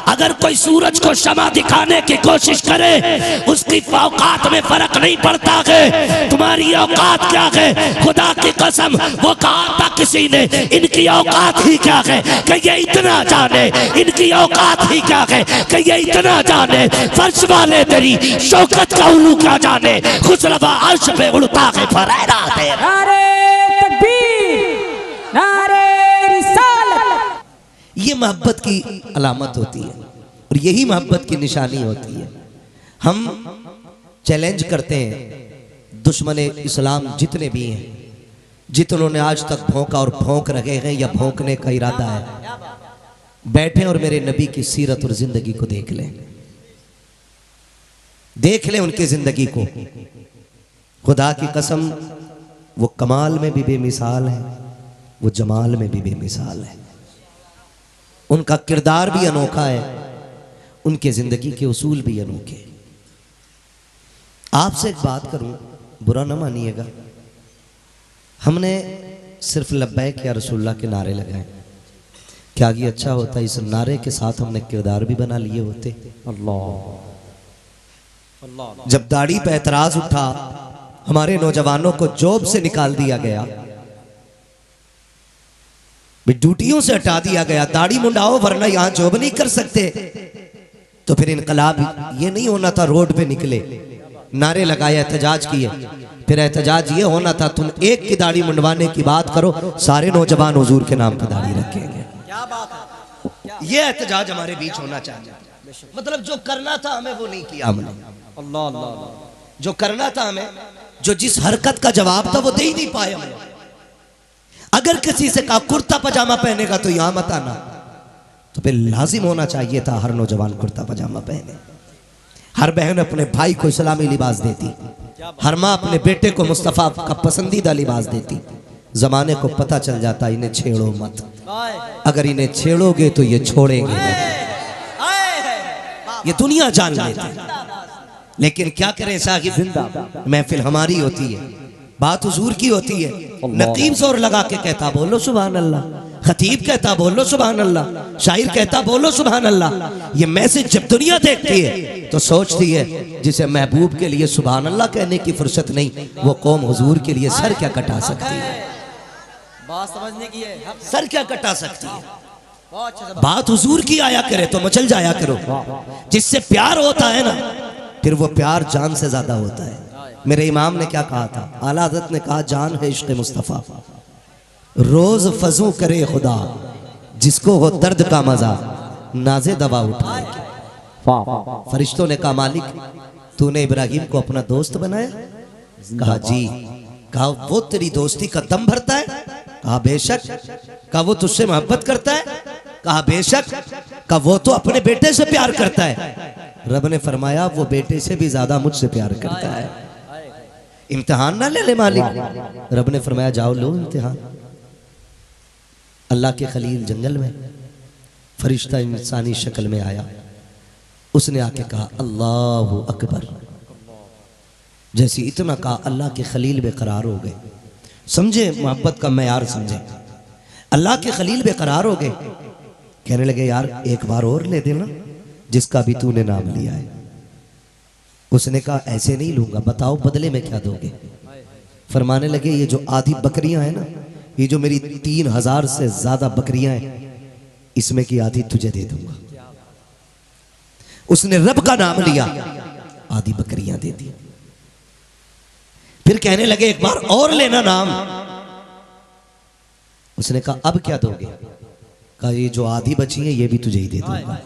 अगर कोई सूरज को शमा दिखाने की कोशिश करे उसकी औकात में फर्क नहीं पड़ता है। तुम्हारी औकात क्या है? खुदा की कसम वो कहा था किसी ने, इनकी औकात ही क्या है कि ये इतना जाने, इनकी औकात ही क्या है कि ये इतना जाने। फर्श वाले तेरी शौकत का उलू क्या जाने, खुसरवा अर्श पे उड़ता है फरेरा दे। नारे तकबीर, नारे रिसालत। ये मोहब्बत की अलामत होती है और यही मोहब्बत की निशानी होती है। हम चैलेंज करते हैं दुश्मने इस्लाम जितने भी हैं, जितनों ने आज तक भौंका और भौंक रहे हैं या भौंकने का इरादा है, बैठे और मेरे नबी की सीरत और जिंदगी को देख लें, देख लें उनकी जिंदगी को। खुदा की कसम वो कमाल में भी बेमिसाल है, वो जमाल में भी बेमिसाल है। उनका किरदार भी अनोखा है, उनके जिंदगी के उसूल भी अनोखे। आपसे एक बात करूं, बुरा ना मानिएगा, हमने सिर्फ लब्बैक या रसूलुल्लाह के नारे लगाए, क्या ये अच्छा होता? इस नारे के साथ हमने किरदार भी बना लिए होते। अल्लाह, जब दाढ़ी पे एतराज उठा, हमारे नौजवानों को जॉब से निकाल दिया गया, ड्यूटियों से हटा दिया गया, दाढ़ी मुंडाओ वरना यहां जॉब नहीं कर सकते, तो फिर इनकलाब ये नहीं होना था रोड पे निकले, नारे लगाए, एहतजाज किए। फिर एहतजाज ये होना था तुम एक की दाढ़ी मुंडवाने की बात करो, सारे नौजवान हुजूर के नाम पर दाढ़ी रखेंगे। क्या बात है, ये एहतजाज हमारे बीच होना चाहिए। मतलब जो करना था हमें वो नहीं किया हमने। अल्लाह अल्लाह, जो करना था हमें, जो जिस हरकत का जवाब था वो दे ही नहीं पाए हम। अगर किसी से कहा कुर्ता पजामा पहनेगा तो यहां मत आना, तो फिर लाजिम होना चाहिए था हर नौजवान कुर्ता पजामा पहने, हर बहन अपने भाई को इस्लामी लिबास देती, हर माँ अपने बेटे को मुस्तफ़ा का पसंदीदा लिबास देती। जमाने को पता चल जाता इन्हें छेड़ो मत, अगर इन्हें छेड़ोगे तो ये छोड़ेंगे नहीं, ये दुनिया जान लेती। लेकिन क्या करें साहिब, महफिल हमारी होती है, बात हुजूर की होती है। नकीब जोर लगा के कहता बोलो सुभान अल्लाह, खतीब कहता बोलो सुभान अल्लाह, शायर कहता बोलो सुभान अल्लाह। ये मैसेज जब दुनिया देखती है तो सोचती है जिसे महबूब के लिए सुभान अल्लाह कहने की फुर्सत नहीं, वो कौम हुजूर के लिए सर क्या कटा सकती है? बात समझने की है, सर क्या कटा सकती है? बात हुजूर की आया करे तो मचल जाया करो। जिससे प्यार होता है ना, फिर वो प्यार जान से ज्यादा होता है। मेरे इमाम ने क्या कहा था? आला हज़रत ने कहा जान है इश्क़ मुस्तफ़ा, रोज फजू करे खुदा, जिसको हो दर्द का मजा नाजे दवा उठाए। फरिश्तों ने कहा मालिक तूने इब्राहिम को अपना दोस्त बनाया? कहा जी। कहा वो तेरी दोस्ती का दम भरता है? कहा बेशक। कहा वो तुझसे मोहब्बत करता है? कहा बेशक। कहा वो तो अपने बेटे से प्यार करता है। रब ने फरमाया वो बेटे से भी ज्यादा मुझसे प्यार करता है। इम्तिहान ना ले ले मालिक। रब ने फरमाया जाओ लो इम्तिहान। अल्लाह के खलील जंगल में, फरिश्ता इंसानी शक्ल में आया, उसने आके कहा अल्लाहु अकबर। जैसे इतना कहा अल्लाह के खलील बेकरार हो गए। समझे मोहब्बत का मैयार समझे। अल्लाह के खलील बेकरार हो गए, कहने लगे यार एक बार और ले देना जिसका भी तूने नाम लिया है। उसने कहा ऐसे नहीं लूंगा, बताओ बदले में क्या दोगे? फरमाने लगे ये जो आधी बकरियां हैं ना, ये जो मेरी 3000 से ज्यादा बकरियां हैं, इसमें की आधी तुझे दे दूंगा। उसने रब का नाम लिया, आधी बकरियां दे दी। फिर कहने लगे एक बार और लेना नाम। उसने कहा अब क्या दोगे? कहा ये जो आधी बची है ये भी तुझे ही दे दूंगा।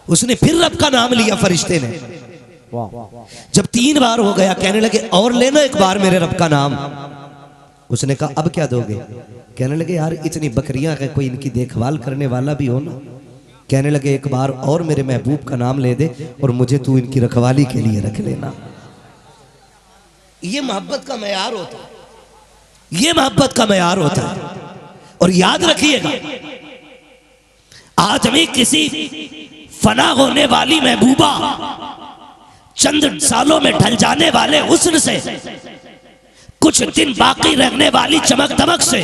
उसने फिर रब का नाम लिया फरिश्ते ने। जब 3 बार हो गया, कहने लगे और लेना एक बार मेरे रब का नाम। उसने कहा अब क्या दोगे? कहने लगे यार इतनी बकरियां हैं, कोई इनकी देखभाल करने वाला भी हो ना। कहने लगे एक बार और मेरे महबूब का नाम ले दे और मुझे तू इनकी रखवाली के लिए रख लेना। ये मोहब्बत का मयार होता है, ये मोहब्बत का मयार होता है। और याद रखिएगा आज हमें किसी फना होने वाली महबूबा, चंद सालों में ढल जाने वाले हुस्न से, कुछ दिन बाकी रहने वाली चमक दमक से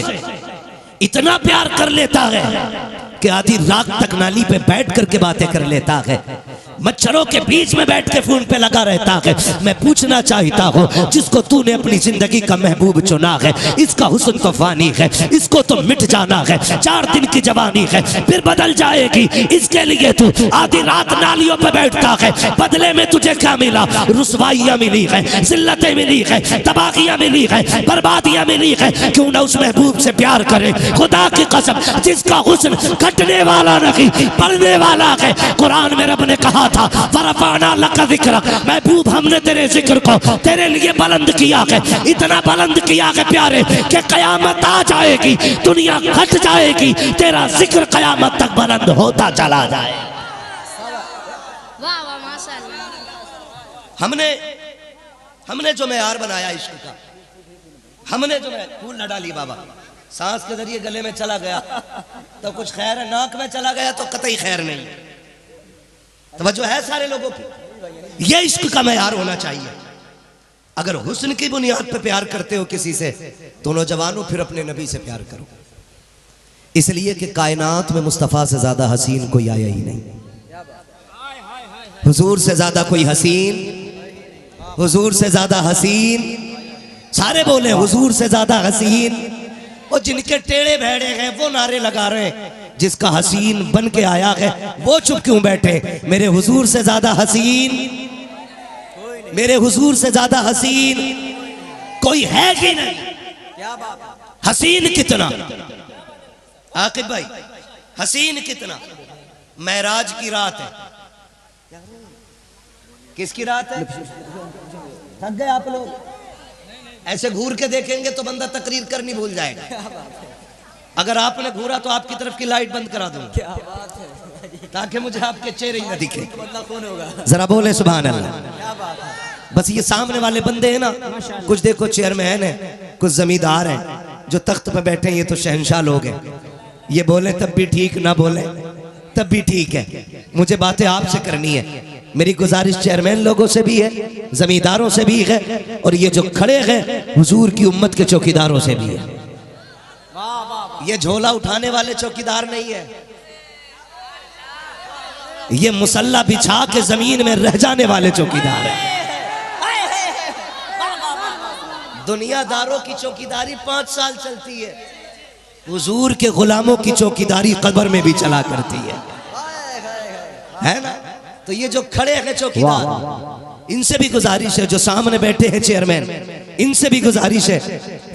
इतना प्यार कर लेता है कि आधी रात तक नाली पे बैठ करके बातें कर लेता है, मच्छरों के बीच में बैठ के फोन पे लगा रहता है। मैं पूछना चाहता हूँ, जिसको तूने अपनी जिंदगी का महबूब चुना है, इसका हुस्न तो फानी है, इसको तो मिट जाना है। 4 दिन की जवानी है, फिर बदल जाएगी। इसके लिए तू आधी रात नालियों पे बैठता है। बदले में तुझे क्या मिला? रुसवाइयाँ मिली है, जिल्लतें मिली है, तबाहियाँ मिली है, बर्बादियाँ मिली है। क्यों ना उस महबूब से प्यार करे। खुदा की कसम, जिसका हुस्न घटने वाला नहीं बढ़ने वाला है। कुरान में रब ने कहा था, वरफाना लका ज़िक्रक, महबूब हमने तेरे जिक्र को तेरे लिए बुलंद किया है। इतना बुलंद किया है प्यारे कि कयामत आ जाएगी, दुनिया घट जाएगी, तेरा जिक्र कयामत तक बुलंद होता चला जाए। वाह वाह माशाअल्लाह। हमने जो मेयार बनाया इश्क का, हमने जो फूल न डाली बाबा, सांस के जरिए गले में चला गया तो कुछ खैर है, नाक में चला गया तो कतई खैर नहीं। तवज्जो है सारे लोगों की? ये इश्क का मेयार होना चाहिए। अगर हुस्न की बुनियाद पर प्यार करते हो किसी से, तो नौजवानों फिर अपने नबी से प्यार करो। इसलिए कि कायनात में मुस्तफ़ा से ज्यादा हसीन कोई आया ही नहीं, हुजूर से ज्यादा कोई हसीन, हुजूर से ज्यादा हसीन, सारे बोले हुजूर से ज्यादा हसीन। और जिनके टेढ़े भेड़े हैं वो नारे लगा रहे हैं, जिसका हसीन बन के आया है वो चुप क्यों बैठे? मेरे हुजूर से ज्यादा हसीन, मेरे हुजूर से ज्यादा हसीन कोई है कि नहीं? हसीन कितना आकिब भाई, हसीन कितना? महराज की रात है। किसकी रात है? थक गए आप लोग? ऐसे घूर के देखेंगे तो बंदा तकरीर करनी भूल जाएगा। अगर आपने घूरा तो आपकी तरफ की लाइट बंद करा दूंगा, ताकि मुझे आपके चेहरे ही न दिखे। जरा बोले सुभान अल्लाह। बस ये सामने वाले बंदे हैं ना, कुछ देखो चेयरमैन है, कुछ जमींदार हैं, जो तख्त पे बैठे हैं ये तो शहंशाह लोग हैं। ये बोले तब भी ठीक, ना बोले तब भी ठीक है। मुझे बातें आपसे करनी है। मेरी गुजारिश चेयरमैन लोगों से भी है, जमींदारों से भी है, और ये जो खड़े हैं हुजूर की उम्मत के चौकीदारों से भी है। ये झोला उठाने वाले चौकीदार नहीं है, ये मुसल्ला बिछा के जमीन में रह जाने वाले चौकीदार है। दुनियादारों की चौकीदारी 5 साल चलती है, हुजूर के गुलामों की चौकीदारी कब्र में भी चला करती है ना? तो ये जो खड़े हैं चौकीदार, इनसे भी गुजारिश है, जो सामने बैठे हैं चेयरमैन, इनसे भी गुजारिश है,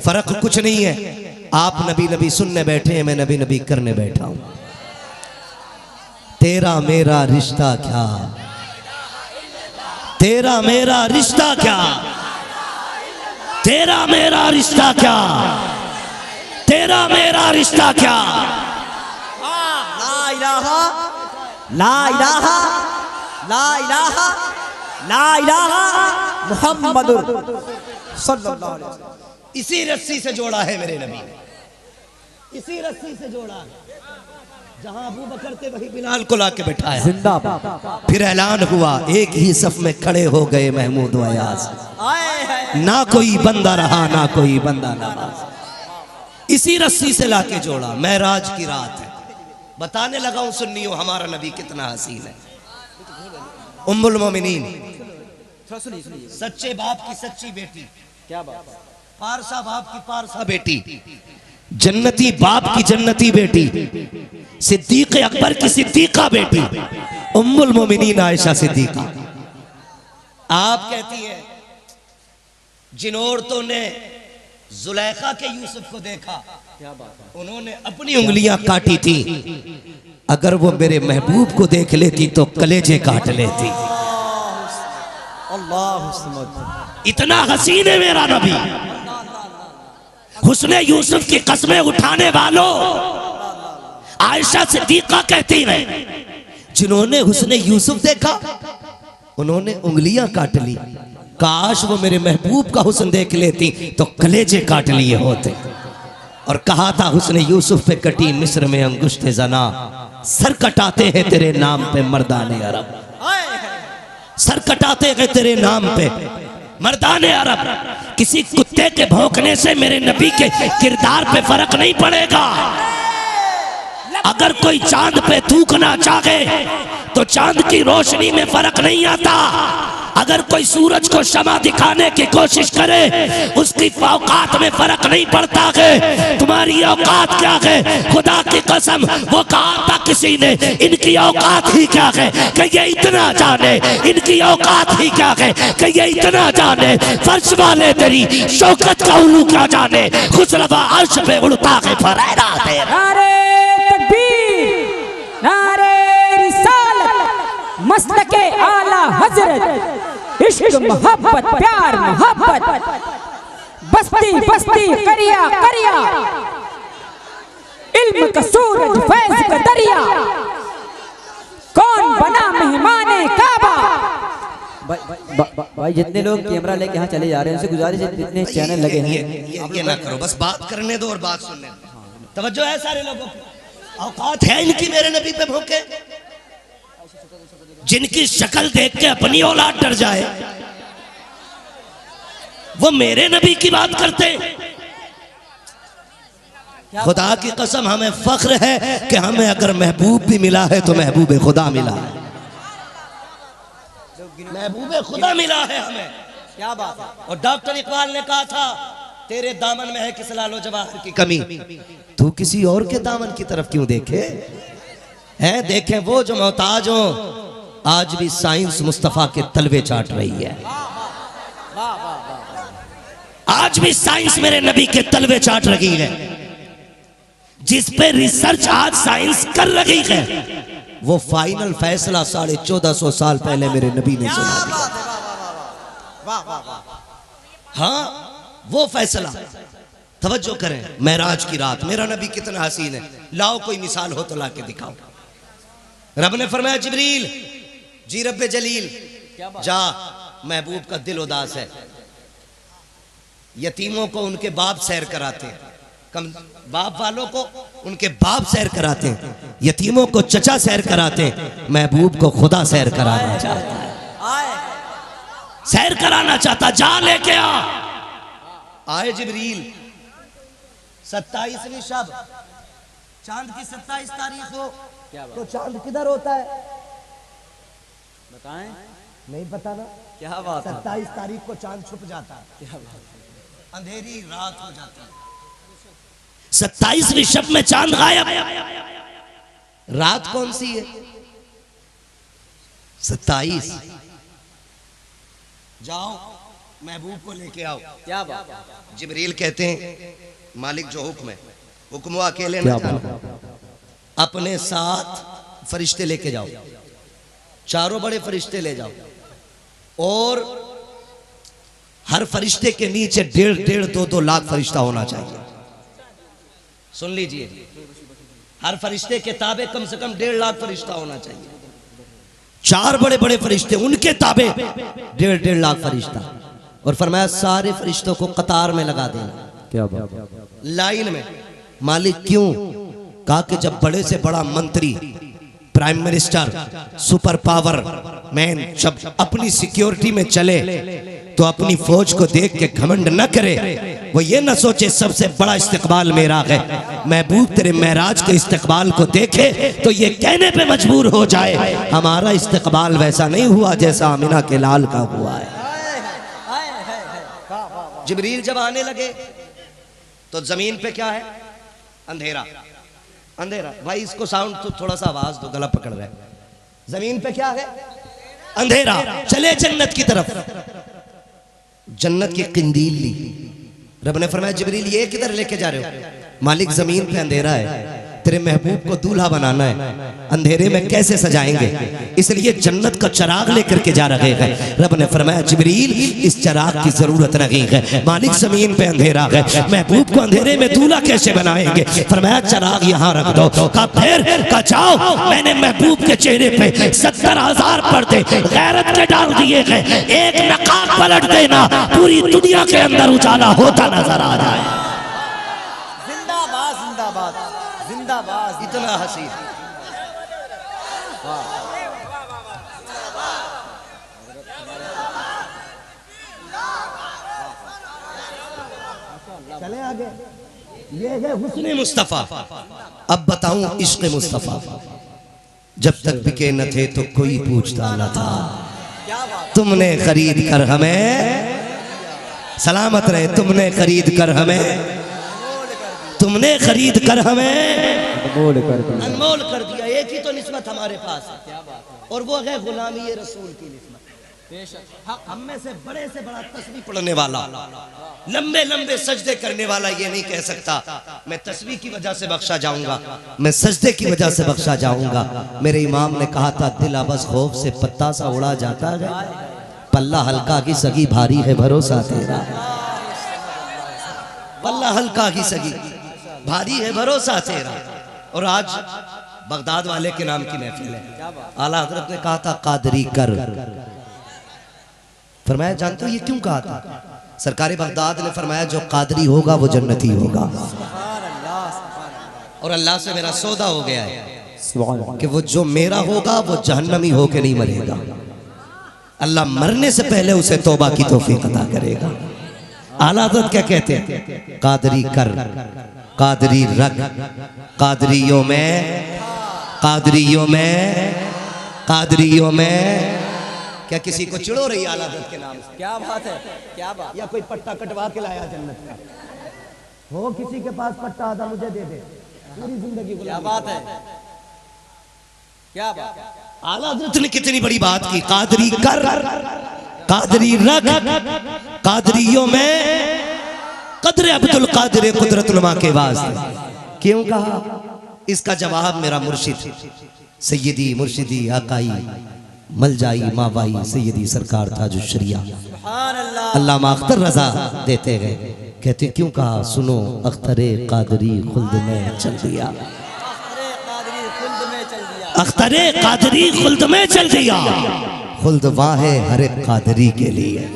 फर्क कुछ नहीं है। आप नबी नबी सुनने बैठे हैं, मैं नबी नबी करने बैठा हूं। तेरा मेरा रिश्ता क्या, तेरा मेरा रिश्ता क्या, तेरा मेरा रिश्ता क्या, तेरा मेरा रिश्ता क्या। ला इलाहा ला इलाहा ला इलाहा ला इलाहा मुहम्मदुर सल्लल्लाहु अलैहि वसल्लम। इसी रस्सी से जोड़ा है मेरे नबी ने, इसी रस्सी से जोड़ा है। जहां अबू बकर थे वही बिलाल को लाके बैठाया। जिंदाबाद। फिर ऐलान हुआ, एक ही सफ में खड़े हो गए महमूद व अयाज। ना कोई बंदा रहा, ना कोई बंदा नवाज। इसी रस्सी से लाके जोड़ा। महराज की रात है। बताने लगा हूं सुन्नियों, हमारा नबी कितना हसीन है। उम्मुल मोमिनीन, सच्चे बाप की सच्ची बेटी, क्या बात, पारसा बाप की पारसा बेटी, जन्नती बाप की जन्नती बेटी, सिद्दीक अकबर की सिद्दीका बेटी, उम्मुल मोमिनीन आयशा सिद्दीका। आप कहती हैं, जिन औरतों ने जुलेखा के यूसुफ को देखा, उन्होंने अपनी उंगलियां काटी थी, अगर वो मेरे महबूब को देख लेती तो कलेजे काट लेती। इतना हसीन है मेरा नबी। हुस्ने यूसुफ की कस्में उठाने वालों, आयशा सिद्दीका कहती है, जिन्होंने हुस्ने यूसुफ देखा उन्होंने उंगलियां काट ली, काश वो मेरे महबूब का हुस्न देख लेती तो कलेजे काट लिए होते। और कहा था, हुस्ने यूसुफ पे कटी मिस्र में अंगुश्ते जना, सर कटाते हैं तेरे नाम पे मर्दाने अरब, सर कटाते हैं तेरे नाम पे मर्दाने अरब। किसी कुत्ते के भौंकने से मेरे नबी के किरदार पे फर्क नहीं पड़ेगा। अगर कोई चांद पे थूकना चाहे तो चांद की रोशनी में फर्क नहीं आता। अगर कोई सूरज को शमा दिखाने की कोशिश करे उसकी औकात में फर्क नहीं पड़ता है। तुम्हारी औकात क्या है? खुदा की कसम वो कहा था किसी ने, इनकी औकात ही क्या है कि ये इतना जाने, इनकी औकात ही क्या है कि ये इतना जाने। फर्श वाले तेरी शौकत का उल्लू क्या जाने, खुसरवा अर्श पे उड़ता है फरेरा दे। नारे तकबीर, नारे रिसालत, मसलके आला हजरत, इश्क मोहब्बत प्यार मोहब्बत, बस्ती बस्ती करिया करिया, इल्म का सूरज फैज का दरिया, कौन बना मेहमाने काबा। भाई जितने लोग कैमरा लेके यहाँ चले जा रहे हैं उनसे गुजारिश है, जितने चैनल लगे हैं ये ना करो, बस बात करने दो और बात सुनने दो। तवज्जो है सारे लोगों की? औकात है इनकी मेरे नबी पे भूखे? जिनकी शक्ल देख के अपनी औलाद डर जाए वो मेरे नबी की बात करते। खुदा की कसम हमें फख्र है कि हमें अगर महबूब भी मिला है तो महबूब खुदा मिला है, महबूब खुदा मिला है हमें। क्या बात है। और डॉक्टर इकबाल ने कहा था तेरे दामन में है किस लालो जवाहर की कमी, तू किसी और के दामन की तरफ क्यों देखे? है देखें वो जो मोहताज हो, आज भी साइंस मुस्तफा के तलवे चाट रही है। आज भी साइंस मेरे नबी के तलवे चाट रही है। जिस पे रिसर्च आज साइंस कर रही है वो फाइनल फैसला 1450 साल पहले मेरे नबी ने सुना दिया। हाँ वो फैसला। तवज्जो करें, महराज की रात, मेरा नबी कितना हसीन है, लाओ कोई मिसाल हो तो ला के दिखाओ। रब ने फरमाया जिब्रील जी रब्बे जलील जा, महबूब का दिल उदास है, यतीमों को उनके बाप सैर कराते हैं, कम बाप वालों को उनके बाप सैर कराते हैं, यतीमों को चचा सैर कराते हैं, महबूब को खुदा सैर कराना चाहता है, सैर कराना चाहता। जा लेके आ। आए जिब्रील। 27वीं शब, चांद की 27 तारीख हो तो चांद किधर होता है बताएं। नहीं पता ना? क्या बात है। 27 तारीख को चांद छुप जाता है, क्या बात है, अंधेरी रात हो जाती है। 27वीं शब में चांद गायब। रात कौन सी है? 27। जाओ महबूब को लेके आओ। क्या बात है। जिब्रील कहते हैं मालिक जो हुक्म है, हुक्म वो अकेले ना जाना, अपने साथ फरिश्ते लेके जाओ, चारों बड़े फरिश्ते ले जाओ, और हर फरिश्ते के नीचे 1.5 2 लाख फरिश्ता होना चाहिए। सुन लीजिए, हर फरिश्ते के ताबे कम से कम 1.5 लाख फरिश्ता होना चाहिए। 4 बड़े बड़े फरिश्ते, उनके ताबे 1.5 लाख फरिश्ता। और फरमाया सारे फरिश्तों को कतार में लगा देना। क्या बात, लाइन में। मालिक क्यों? कहा कि जब बड़े से बड़ा मंत्री, prime minister, super power man जब अपनी सिक्योरिटी में चले तो अपनी फौज को देख के घमंड न करे, वो ये न सोचे सबसे बड़ा इस्तकबाल मेरा है। महबूब तेरे महराज के इस्तकबाल को देखे तो ये कहने पे मजबूर हो जाए हमारा इस्तकबाल वैसा नहीं हुआ जैसा आमिना के लाल का हुआ है। जिब्रील जब आने लगे तो जमीन पे क्या है? अंधेरा। अंधेरा। भाई इसको साउंड तो थोड़ा सा आवाज दो, गला पकड़ रहा है। जमीन पे क्या है? अंधेरा। चले जन्नत की तरफ, जन्नत की किंदील ली। रब ने फरमाया जिब्रील ये किधर लेके जा रहे हो? मालिक जमीन पे अंधेरा है, तेरे महबूब को दूल्हा बनाना है, अंधेरे में कैसे सजाएंगे, इसलिए जन्नत का चिराग लेकर के जा रहे हैं। रब ने फरमाया जिब्रील इस चिराग की जरूरत नहीं है, मालिक जमीन पे अंधेरा है, महबूब को अंधेरे में दूल्हा कैसे बनाएंगे? फरमाया चिराग यहाँ रख दो। कहा फिर? कहा जाओ, मैंने महबूब के चेहरे पे 70,000 पर्दे गैरत के डाल दिए हैं, एक नकाब पलट देना, पूरी दुनिया के अंदर उजाला होता नजर आ जाए। जिंदाबाद जिंदाबाद जिंदाबाद। इतना हसीन। चले आगे। ये है हुस्न मुस्तफा। अब बताऊं इश्क मुस्तफा, जब तक बिके न थे तो कोई पूछता न था, तुमने खरीद कर हमें, सलामत रहे, तुमने खरीद कर हमें, तुमने खरीद कर हमें अनमोल कर दिया। एक ही तो निस्बत हमारे पास है और वो है गुलामी रसूल की निस्बत। हम में से बड़े से बड़ा तस्बीह पढ़ने वाला, लंबे लंबे सजदे करने वाला ये नहीं कह सकता मैं तस्बीह की वजह से बख्शा जाऊंगा, मैं सजदे की वजह से बख्शा जाऊंगा। मेरे इमाम ने कहा था दिल बस खौफ से पत्ता सा उड़ा जाता है, पल्ला हल्का की सगी भारी है भरोसा तेरा। पल्ला हल्का की सगी भारी है भरोसा तेरा। और आज बगदाद वाले के नाम की महफिल है। आला हजरत ने कहा था कादरी कर, फरमाया जानते हो ये क्यों कहा था? सरकार बगदाद ने फरमाया जो कादरी होगा वो जन्नती होगा। और अल्लाह से मेरा सौदा हो गया है कि वो जो मेरा होगा वो जहन्नमी होके नहीं मरेगा, अल्लाह मरने से पहले उसे तौबा की तौफीक अता करेगा। आला हज़रत क्या कहते हैं? कादरी कर, कादरी रख, कादरियों में, कादरियों में, कादरियों में। क्या किसी को चिड़ो रही आला हज़रत के नाम से? क्या बात है, क्या बात? या कोई पट्टा कटवा के लाया जन्नत का? हो किसी के पास पट्टा आधा मुझे दे दे, पूरी जिंदगी। क्या बात है, क्या बात? आला हज़रत ने कितनी बड़ी बात की। कादरी कर, कादरी रख, कादरियों में कदर अब्दुल कादिर कुदरतुल मा के वास्ते। क्यों कहा? इसका जवाब मेरा मुर्शिद सैयदी मुर्शिदी आकाई मलजाई मावाई सैयदी सरकार ताजुश शरिया अल्लामा अख्तर रजा देते गए। कहते क्यों कहा? सुनो अख्तरे कादरी खुल्द में चल दिया, अख्तरे कादरी खुल्द में चल दिया। खुल्द वाह है हर एक कादरी के लिए,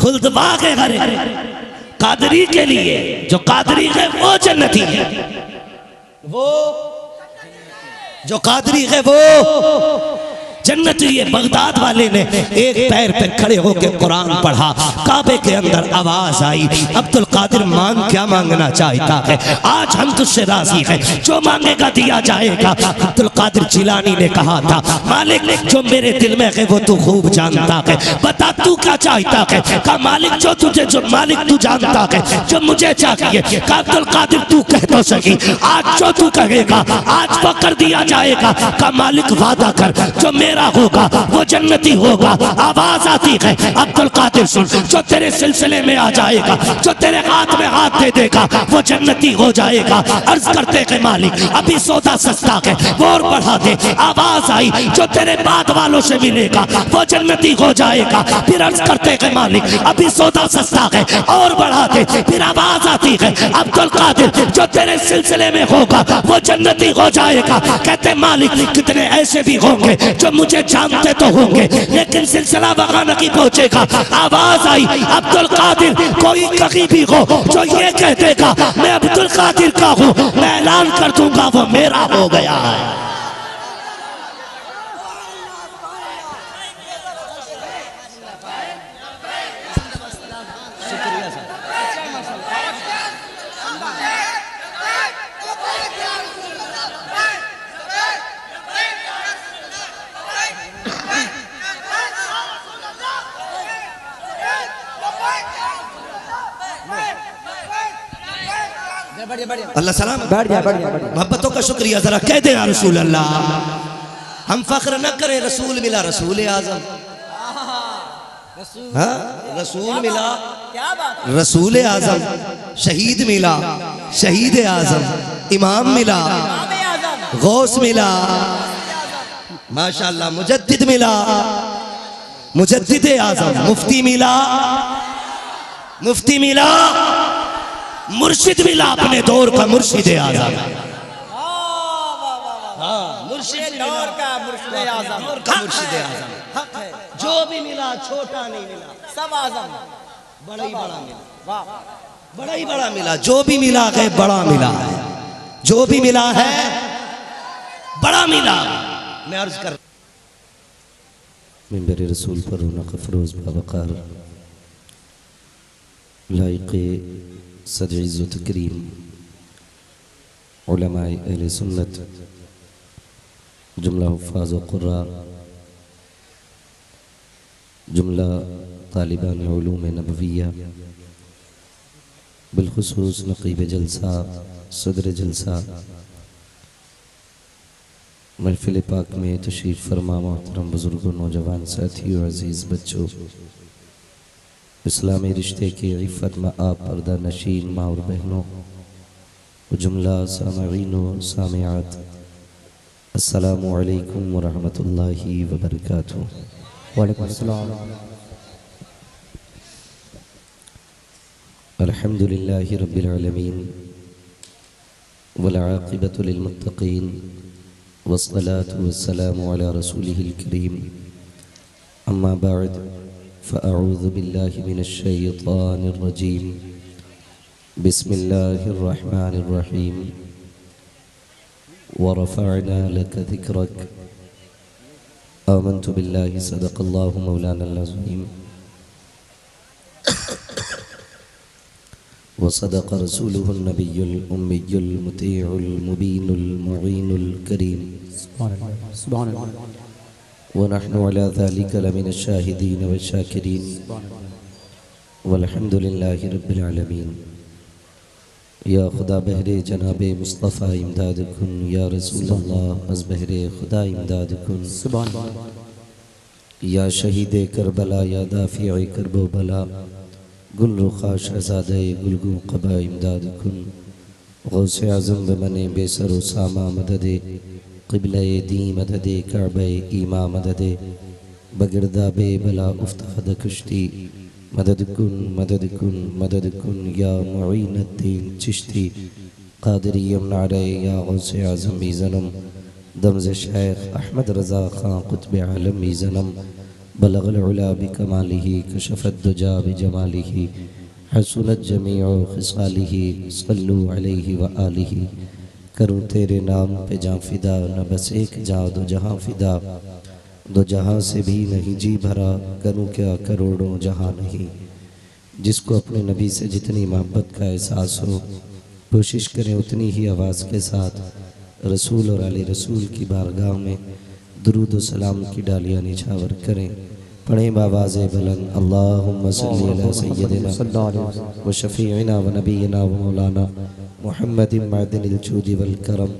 खुल्द वाह है हर एक कादरी के लिए। जो कादरी है वो जन्नती है, वो जो कादरी है वो जन्नती है। बगदाद वाले ने एक पैर पे खड़े होकर कुरान पढ़ा, काबे के अंदर आवाज आई अब्दुल कादिर मांग क्या मांगना चाहता है, आज हम तुझसे राजी हैं, जो मांगेगा दिया जाएगा। अब्दुल कादिर जिलानी ने कहा था मालिक जो मेरे दिल में है वो तू खूब जानता है, बता तू क्या चाहता है? कहा मालिक जो तुझे, जो मालिक तू जानता है जो मुझे चाहिए। कहा अब्दुल कादिर तू कह तो सही, आज जो तू कहेगा आज वो कर दिया जाएगा। कहा मालिक वादा कर जो मेरा होगा वो जन्नती होगा। आवाज आती है अब्दुल कादिर सुन, जो तेरे सिलसिले में आ जाएगा, जो तेरे हाथ में हाथ दे देगा वो जन्नती हो जाएगा। अर्ज करते हैं मालिक अभी सौदा सस्ता है वो और बढ़ा दे। आवाज आई जो तेरे बाद वालों से मिलेगा वो जन्नती हो जाएगा। फिर अर्ज करते हैं मालिक अभी सौदा सस्ता है और बढ़ा दे। फिर आवाज आती है अब्दुल कादिर जो तेरे सिलसिले में होगा वो जन्नती हो जाएगा। कहते मालिक कितने ऐसे भी होंगे जो मुझे जानते तो होंगे लेकिन सिलसिला वहां नहीं पहुंचेगा। आवाज आई अब्दुल कादिर कोई कहीं भी हो जो ये कह देगा मैं अब्दुल कादिर का हूं, मैं ऐलान कर दूंगा वो मेरा हो गया है। अल्लाह सलाम, मोहब्बतों का शुक्रिया। जरा कह दे या रसूल अल्लाह। हम फख्र न करें रसूल मिला, रसूल आजम। हाँ रसूल मिला, रसूल आजम। शहीद मिला, शहीद आजम। इमाम मिला, गौस मिला, माशाअल्लाह। मुजद्दिद मिला, मुजद्दिद आजम। मुफ्ती मिला, मुफ्ती मिला, मुर्शिद मिला अपने दौर का मुर्शिद आज़म। मुर्शिद दौर का मुर्शिद आज़म, दौर का मुर्शिद आज़म। जो भी मिला छोटा नहीं मिला, सब आज़म। बड़ा ही बड़ा मिला, वाह बड़ा ही बड़ा मिला। जो भी मिला है बड़ा मिला है, जो भी मिला है बड़ा मिला। मैं अर्ज कर मिंबर रसूल पर रौनक फरोज बावकार लाइक़ सदर इज़्ज़त करीम उलमाए अहले सुन्नत, जुमला हुफ़ाज़ व क़ुर्रा, जुमला तालिबान उलूम नबविया, बिलखुसूस नक़ीब जलसा, सदर जलसा, महफ़िल पाक में तशरीफ़ फरमा मोहतरम बुज़ुर्गों, नौजवान साथियों, अज़ीज़ बच्चों, इस्लामी रिश्ते के इफ़्फ़त में आप पर्दा नशीन माँ और बहनों, जुमला सामईन व सामिआत, अस्सलामु अलैकुम व रहमतुल्लाहि व बरकातुहू। वालेकुम अस्सलाम। अल्हम्दुलिल्लाहि रब्बिल आलमीन वल आक़िबतु लिल मुत्तक़ीन वस्सलातु वस्सलामु अला रसूलिहिल करीम, अम्मा बअद, फ़अऊज़ु बिल्लाहि मिनश शैतानिर रजीम, बिस्मिल्लाहिर रहमानिर रहीम, व रफ़अना लक ज़िक्रक, आमन्तु बिल्लाहि सदक़ल्लाहु मौलानल अज़ीम व सदक़ रसूलुहुन नबियुल उम्मियुल मुतीउल मुबीनुल मुईनुल करीम, सुभान अल्लाह। व नहनु अला ज़ालिका लमिनश शाहिदीन व शाकिरीन, वल्हम्दुलिल्लाहि रब्बिल आलमीन। या खुदा बहरे जनाबे मुस्तफ़ा इमदाद कुन, या रसूल अल्लाह अज़ बहरे खुदा इमदाद कुन, सुभान अल्लाह। या शहीद करबला, या दाफ़िए करबो बला, गुल रुखा शहज़ादे गुलगू क़बा इमदाद कुन, गौसे आज़म बमने बेसर सामा मददे, क़िबले दी मददे, काबे ईमा मददे, बगिरदाबे बला उफ्तखद कश्ती, मदद कुन मदद कुन मदद कुन, या मुईनुद्दीन चिश्ती क़ादिरी नारे, या गौसे आज़म ज़नम, दमज़ शेख अहमद रज़ा ख़ां क़ुत्ब आलम ज़नम, बलगल उला बिकमालिही, कशफ़द दुजा बिजमालिही, हसनत जमीउ ख़िसालिही, सल्लु अलैहि व आलिही। करूँ तेरे नाम पे जाँ फ़िदा, न बस एक जाँ दो जहाँ फ़िदा, दो जहाँ से भी नहीं जी भरा, करूँ क्या करोड़ों जहाँ नहीं। जिसको अपने नबी से जितनी मोहब्बत का एहसास हो, कोशिश करें उतनी ही आवाज़ के साथ रसूल और आले रसूल की बारगाह में दुरूद व सलाम की डालियाँ निछावर करें। पढ़ें बावाज़ बुलंद, अल्लाहुम्मा सल्ली अला सय्यदिना व शफ़ीइना व नबीना व मौलाना मुहम्मदिन मअदिनिल जूदि वल करम,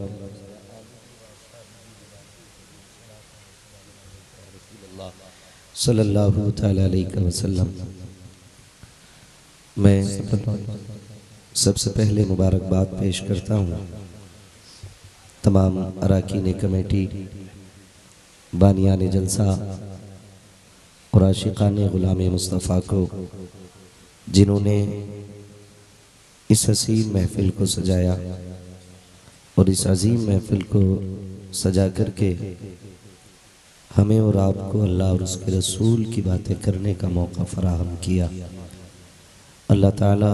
सल्लल्लाहु तआला अलैहि वसल्लम। मैं सबसे पहले मुबारकबाद पेश करता हूँ तमाम अरकान कमेटी, बानियान जलसा और आशिकान ग़ुलाम मुस्तफ़ा को, जिन्होंने इस हसीन महफ़िल को सजाया और इस अजीम महफ़िल को सजा करके हमें और आपको अल्लाह और उसके रसूल की बातें करने का मौका फराहम किया। अल्लाह ताला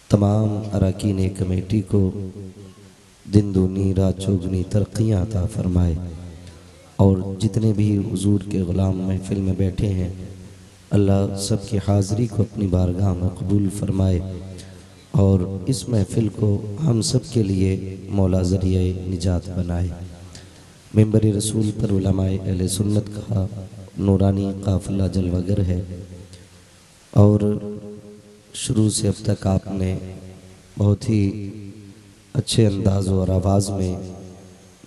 तमाम अरकान कमेटी को दिन दूनी रात चौगुनी तरक्कियाँ अता फरमाए, और जितने भी हुजूर के ग़ुलाम महफ़िल में बैठे हैं, अल्लाह सबकी हाज़िरी को अपनी बारगाह में कबूल फरमाए, और इस महफ़िल को हम सब के लिए मौला ज़रिए निजात बनाए। मिंबर रसूल पर उलमाए अहले सुन्नत का नूरानी काफ़िला जलवागर है, और शुरू से अब तक आपने बहुत ही अच्छे अंदाज़ और आवाज़ में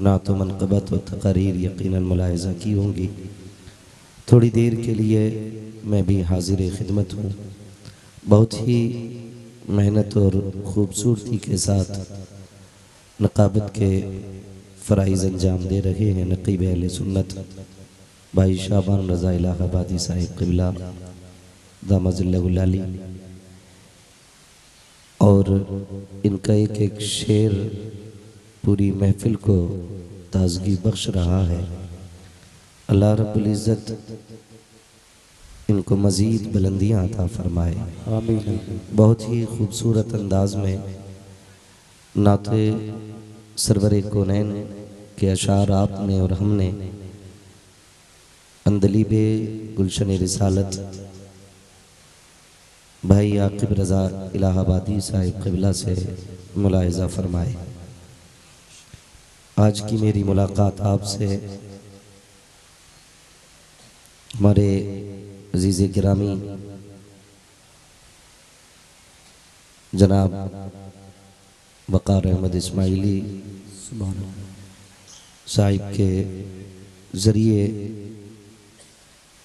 नात व मनक़बत व तक़रीर यकीनन मुलाहिज़ा की होंगी। थोड़ी देर के लिए मैं भी हाज़िर खिदमत हूँ। बहुत ही मेहनत और ख़ूबसूरती के साथ नक़ाबत के फ़राइज़ अंजाम दे रहे हैं नक़ीब अहले सुन्नत भाई शाबान रज़ा इलाहाबादी साहिब क़िबला दामज़िल्लहुल आली, और इनका एक एक शेर पूरी महफ़िल को ताज़गी बख्श रहा है। अल्लाह रब्बुल इज़्ज़त इनको मज़ीद बुलंदियाँ अता फरमाए, आमीन। बहुत ही खूबसूरत अंदाज में नाते सरवरे कौनैन के अशार आपने और हमने अंदलीबे गुलशन रिसालत भाई आकिब रज़ा इलाहाबादी साहिब क़िबला से मुलाहिज़ा फरमाए। आज की मेरी मुलाकात आपसे हमारे अजीज़ गिरामी जनाब वक़ार अहमद इस्माइली साहिब के ज़रिए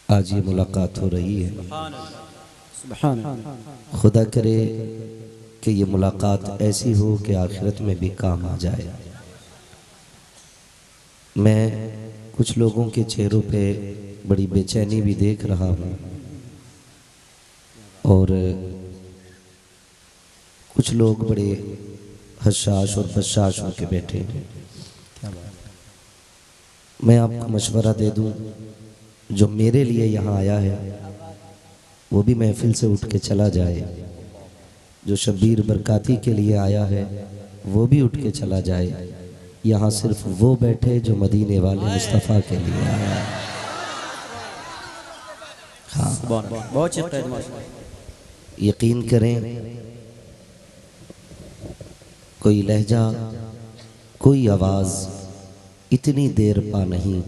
आज ये मुलाकात हो रही है। खुदा करे कि ये मुलाकात ऐसी हो कि आखिरत में भी काम आ जाए। मैं कुछ लोगों के चेहरों पे बड़ी बेचैनी भी देख रहा हूँ और कुछ लोग बड़े हशाश और बशाश होकर बैठे हैं। मैं आपको मशवरा दे दूं, जो मेरे लिए यहाँ आया है वो भी महफिल से उठ के चला जाए, जो शब्बीर बरकाती के लिए आया है वो भी उठ के चला जाए। यहाँ सिर्फ वो बैठे जो मदीने वाले मुस्तफ़ा के लिए आया है। हाँ, बहुत यकीन करें, कोई लहजा कोई आवाज़ इतनी देर पा नहीं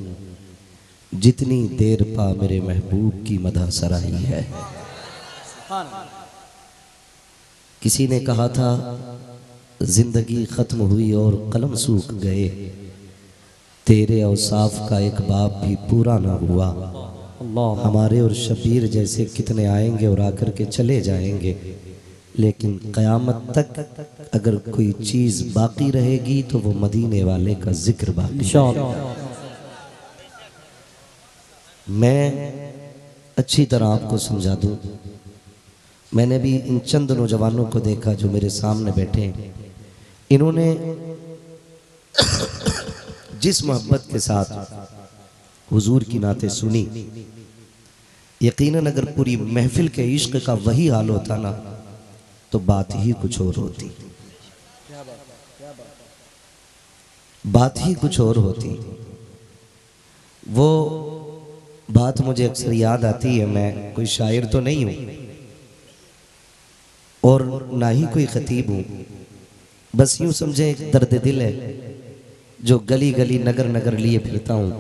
जितनी देर पा मेरे महबूब की मदह सराही है। किसी ने कहा था जिंदगी ख़त्म हुई और कलम सूख गए, तेरे औसाफ का एक बाब भी पूरा ना हुआ। हमारे और शबीर जैसे कितने आएंगे और आकर के चले जाएंगे, लेकिन क़यामत तक अगर कोई चीज़ बाकी रहेगी तो वो मदीने वाले का जिक्र बाकी। मैं अच्छी तरह आपको समझा दूं, मैंने भी इन चंद नौजवानों को देखा जो मेरे सामने बैठे हैं। इन्होंने जिस मोहब्बत के साथ हुजूर की नाते सुनी, यकीनन अगर पूरी महफिल के इश्क का वही हाल होता ना तो बात ही कुछ और होती, बात ही कुछ और होती। वो बात मुझे अक्सर याद आती है। मैं कोई शायर तो नहीं हूँ और ना ही कोई खतीब हूँ, बस यूँ समझे एक दर्द दिल है जो गली गली नगर नगर लिए फिरता हूँ।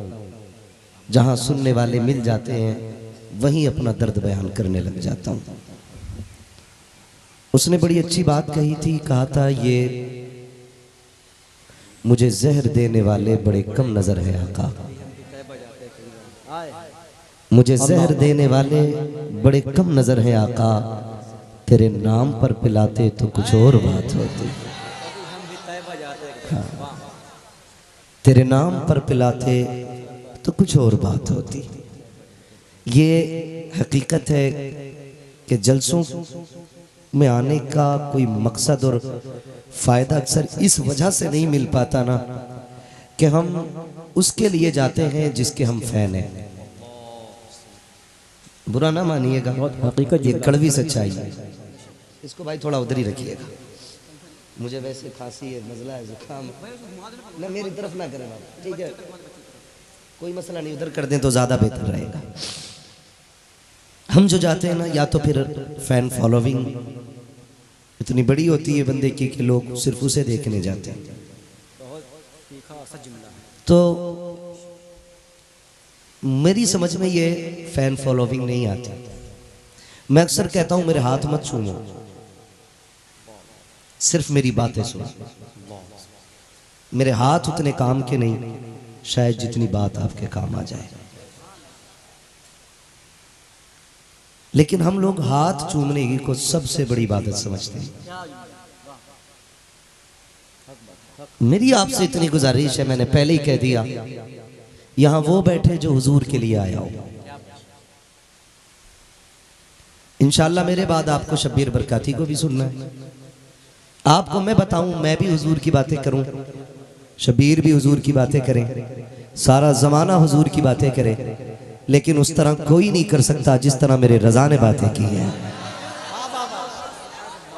जहाँ सुनने वाले मिल जाते हैं वहीं अपना दर्द बयान करने लग जाता हूँ। उसने बड़ी अच्छी बात कही थी, कहा था ये मुझे जहर देने वाले बड़े कम नजर है आका, मुझे जहर देने वाले बड़े कम नजर है आका, तेरे नाम पर पिलाते तो कुछ और बात होती। हाँ, तेरे नाम पर पिलाते तो कुछ और बात होती। ये हकीकत है कि जलसों में आने का कोई मकसद और फायदा अक्सर इस वजह से नहीं मिल पाता ना कि हम उसके लिए जाते हैं जिसके हम फैन हैं। बुरा ना मानिएगा, हकीकत ये कड़वी सच्चाई है। इसको भाई थोड़ा उधर ही रखिएगा, मुझे वैसे खांसी है, नज़ला है, जुकाम ना, मेरी तरफ ना करें आप, ठीक है? कोई मसला नहीं, उधर कर दें तो ज़्यादा बेहतर रहेगा। हम जो जाते हैं ना, या तो फिर फैन फॉलोइंग इतनी बड़ी होती है बंदे की कि लोग सिर्फ उसे देखने जाते हैं, तो मेरी समझ में ये फैन फॉलोइंग नहीं आती। मैं अक्सर कहता हूं मेरे हाथ मत छूमो, सिर्फ मेरी बातें सुनो। मेरे हाथ उतने काम के नहीं, शायद जितनी बात आपके काम आ जाए। लेकिन हम लोग हाथ चूमने की को सबसे बड़ी इबादत समझते हैं। मेरी आपसे इतनी गुजारिश है, मैंने पहले ही कह दिया, यहां वो बैठे जो हुजूर के लिए आया हो। इंशाअल्लाह मेरे बाद आपको शब्बीर बरकाती को भी सुनना है। आपको मैं बताऊं, मैं भी हुजूर की बातें करूं, शब्बीर भी हुजूर की बातें करें, सारा जमाना हुजूर की बातें करे, लेकिन उस तरह कोई नहीं कर सकता जिस तरह मेरे रज़ा ने बातें की हैं।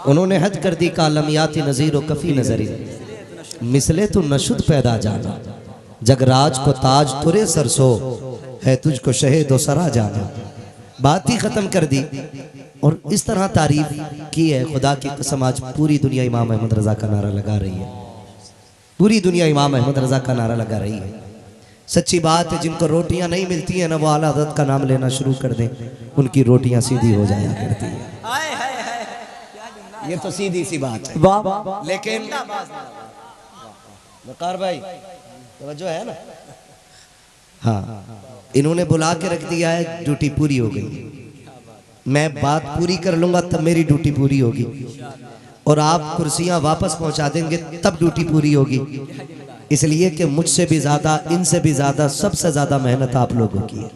उन्होंने हद कर दी कालमियाती नज़ीर व कफ़ी नज़री, मिसले तो नशुद पैदा जाना, जगराज को ताज तुरे सरसो है, तुझको शहे दो सरा जाना। बात ही ख़त्म कर दी और इस तरह तारीफ की है, खुदा की कसम आज पूरी दुनिया इमाम अहमद रजा का नारा लगा रही है, पूरी दुनिया इमाम अहमद रजा का नारा लगा रही है। सच्ची बात है, जिनको रोटियां नहीं मिलती हैं ना, वो आला हज़रत का नाम लेना शुरू कर दें, उनकी रोटियां सीधी हो जाया करती है। ये तो सीधी सी बात है। लेकिन वकार भाई तवज्जो है ना, हाँ, इन्होंने बुला के रख दिया है, ड्यूटी पूरी हो गई। मैं बात पूरी कर लूंगा तब मेरी ड्यूटी पूरी होगी, और आप कुर्सियां वापस पहुंचा देंगे तब ड्यूटी पूरी होगी। इसलिए कि मुझसे भी ज्यादा, इनसे भी ज्यादा, सबसे ज्यादा मेहनत आप लोगों की है।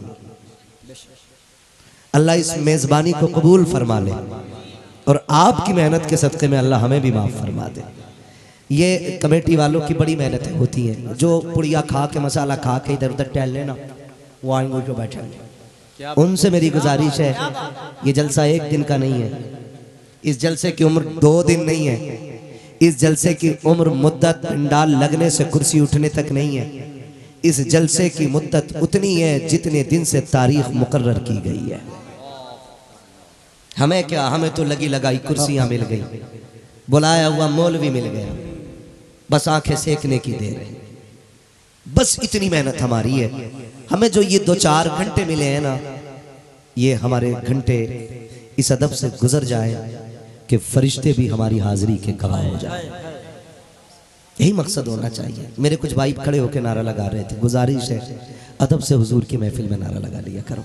अल्लाह इस मेजबानी को कबूल फरमा ले, और आपकी मेहनत के सदक़े में अल्लाह हमें भी माफ फरमा दे। ये कमेटी वालों की बड़ी मेहनतें होती हैं, जो पुड़िया खा के, मसाला खा के इधर उधर टहल लेना, वो आएंगे जो बैठेंगे। उनसे मेरी गुजारिश है, ये जलसा एक दिन का नहीं है, इस जलसे की उम्र 2 दिन नहीं है, इस जलसे की उम्र मुद्दत पंडाल लगने से कुर्सी उठने तक नहीं है। इस जलसे की मुद्दत उतनी है जितने दिन से तारीख मुकर्रर की गई है। हमें क्या, हमें तो लगी लगाई कुर्सियां मिल गई, बुलाया हुआ मौलवी मिल गया, बस आंखें सेकने की देर है, बस इतनी मेहनत हमारी है। हमें जो ये 2-4 घंटे मिले हैं ना, ये हमारे घंटे इस अदब से गुजर जाए कि फरिश्ते भी हमारी हाजिरी के गवाह हो जाए। यही मकसद होना चाहिए। मेरे कुछ भाई खड़े होकर नारा लगा रहे थे, गुजारिश है अदब से हुजूर की महफिल में नारा लगा लिया करो।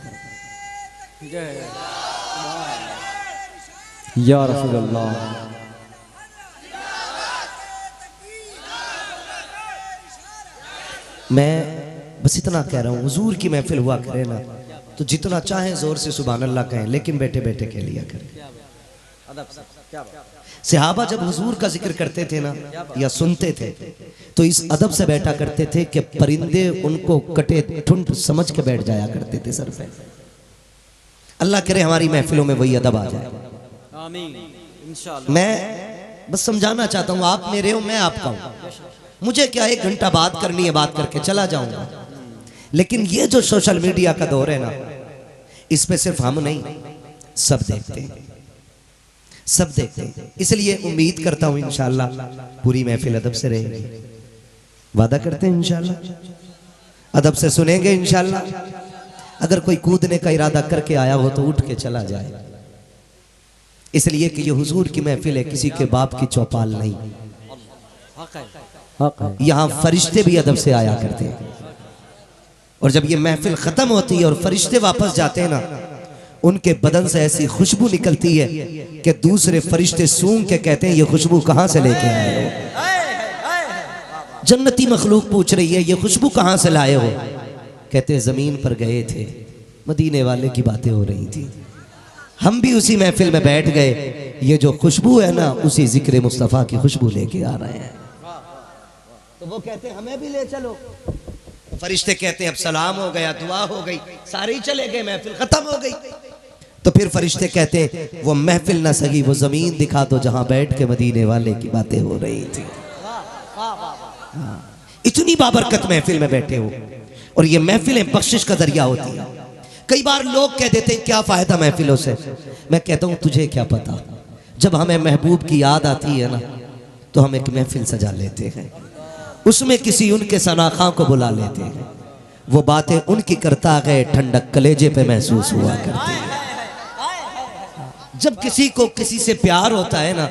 या रसूल अल्लाह। मैं बस इतना कह रहा हूँ, हुजूर की महफिल हुआ करे ना तो जितना चाहे जोर से सुभान अल्लाह कहें, लेकिन बैठे बैठे कह लिया करें। सहाबा जब हुजूर का जिक्र करते थे ना या सुनते थे तो इस अदब से बैठा करते थे कि परिंदे उनको कटे ठुंड समझ के बैठ जाया करते थे सर पे। अल्लाह करे हमारी महफिलों में वही अदब आ जाए, आमीन इंशाअल्लाह। मैं बस समझाना चाहता हूँ, आप मेरे हो, मैं आपका हूँ। मुझे क्या 1 घंटा बात करनी है, बात करके चला जाऊंगा। लेकिन ये जो सोशल मीडिया का दौर है ना, इस पे सिर्फ हम नहीं, सब देखते हैं, सब देखते हैं। इसलिए उम्मीद करता हूं इंशाअल्लाह पूरी महफिल अदब से रहेगी। वादा करते हैं इंशाअल्लाह अदब से सुनेंगे इंशाअल्लाह। अगर कोई कूदने का इरादा करके आया हो तो उठ के चला जाए, इसलिए कि ये हुजूर की महफिल है, किसी के बाप की चौपाल नहीं। यहाँ फरिश्ते भी अदब से आया करते हैं, और जब ये महफिल खत्म होती है और फरिश्ते वापस जाते हैं ना, उनके बदन से ऐसी खुशबू निकलती है कि दूसरे फरिश्ते सूंघ के कहते हैं ये खुशबू कहां से लेके आए हो। जन्नती मखलूक पूछ रही है ये खुशबू कहां से लाए हो, कहते हैं जमीन पर गए थे, मदीने वाले की बातें हो रही थी, हम भी उसी महफिल में बैठ गए, ये जो खुशबू है ना उसी जिक्र मुस्तफा की खुशबू लेके आ रहे हैं। तो वो कहते हैं हमें भी ले चलो, फरिश्ते कहते हैं अब सलाम हो गया, दुआ हो गई, सारे ही चले गए, महफिल खत्म हो गई। तो फिर फरिश्ते कहते हैं वो महफिल ना सही, वो जमीन दिखा दो जहां बैठ के मदीने वाले की बातें हो रही थी। इतनी बाबरकत महफिल में बैठे हो, और ये महफिलें बख्शिश का जरिया होती है। कई बार लोग कह देते हैं क्या फायदा महफिलों से, मैं कहता हूं तुझे क्या पता, जब हमें महबूब की याद आती है ना तो हम एक महफिल सजा लेते हैं, उसमें किसी उनके सनाखा को बुला लेते हैं, वो बातें उनकी करता गए, ठंडक कलेजे पे महसूस हुआ करती है। जब किसी को किसी से प्यार होता है ना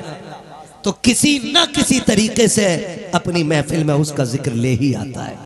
तो किसी ना किसी तरीके से अपनी महफिल में उसका जिक्र ले ही आता है।